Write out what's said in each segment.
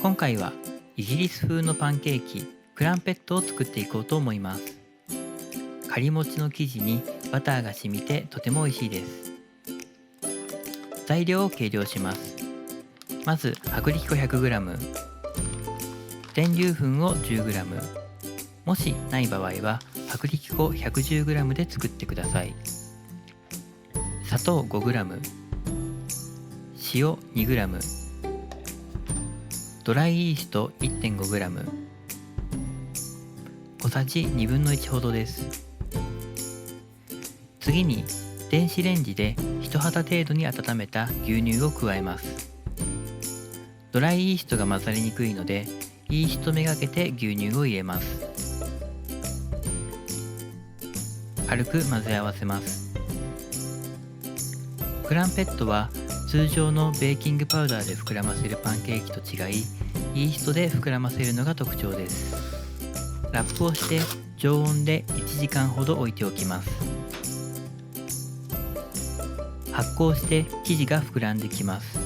今回はイギリス風のパンケーキクランペットを作っていこうと思います。カリもちの生地にバターが染みてとても美味しいです。材料を計量します。まず薄力粉 100g、 全粒粉を 10g、 もしない場合は薄力粉 110g で作ってください。砂糖 5g、 塩 2g、 ドライイースト 1.5g、 小さじ1/2ほどです。次に電子レンジで1肌程度に温めた牛乳を加えます。ドライイーストが混ざりにくいのでイーストめがけて牛乳を入れます。軽く混ぜ合わせます。クランペットは通常のベーキングパウダーで膨らませるパンケーキと違い、イーストで膨らませるのが特徴です。ラップをして常温で1時間ほど置いておきます。発酵して生地が膨らんできます。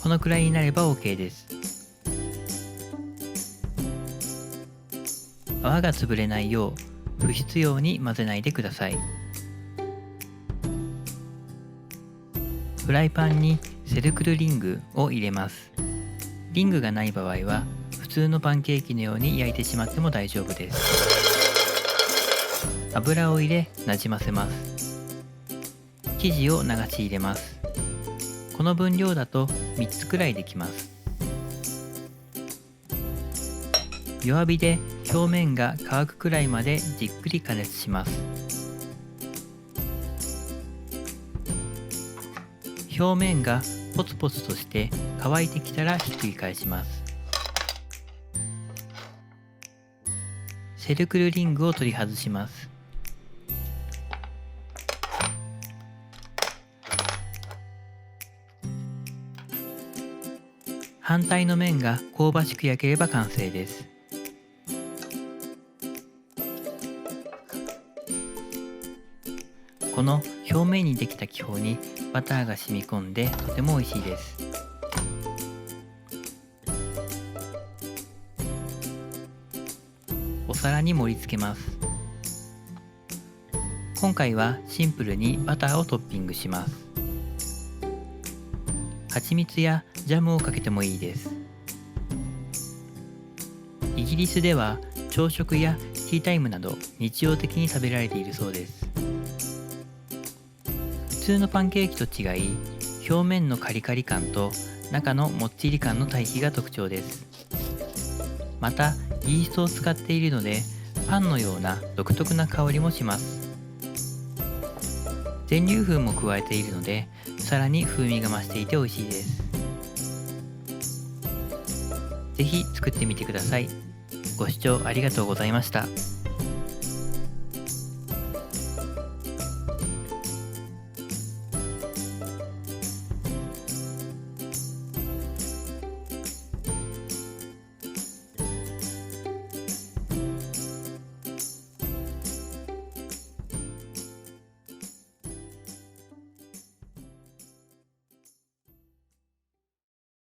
このくらいになれば OK です。泡が潰れないよう不必要に混ぜないでください。フライパンにセルクルリングを入れます。リングがない場合は普通のパンケーキのように焼いてしまっても大丈夫です。油を入れなじませます。生地を流し入れます。この分量だと3つくらいできます。弱火で表面が乾くくらいまでじっくり加熱します。表面がポツポツとして乾いてきたらひっくり返します。セルクルリングを取り外します。反対の面が香ばしく焼ければ完成です。この表面にできた気泡にバターが染み込んでとても美味しいです。お皿に盛り付けます。今回はシンプルにバターをトッピングします。蜂蜜やジャムをかけてもいいです。イギリスでは朝食やティータイムなど日常的に食べられているそうです。普通のパンケーキと違い、表面のカリカリ感と中のもっちり感の対比が特徴です。またイーストを使っているのでパンのような独特な香りもします。全粒粉も加えているのでさらに風味が増していて美味しいです。ぜひ作ってみてください。ご視聴ありがとうございました。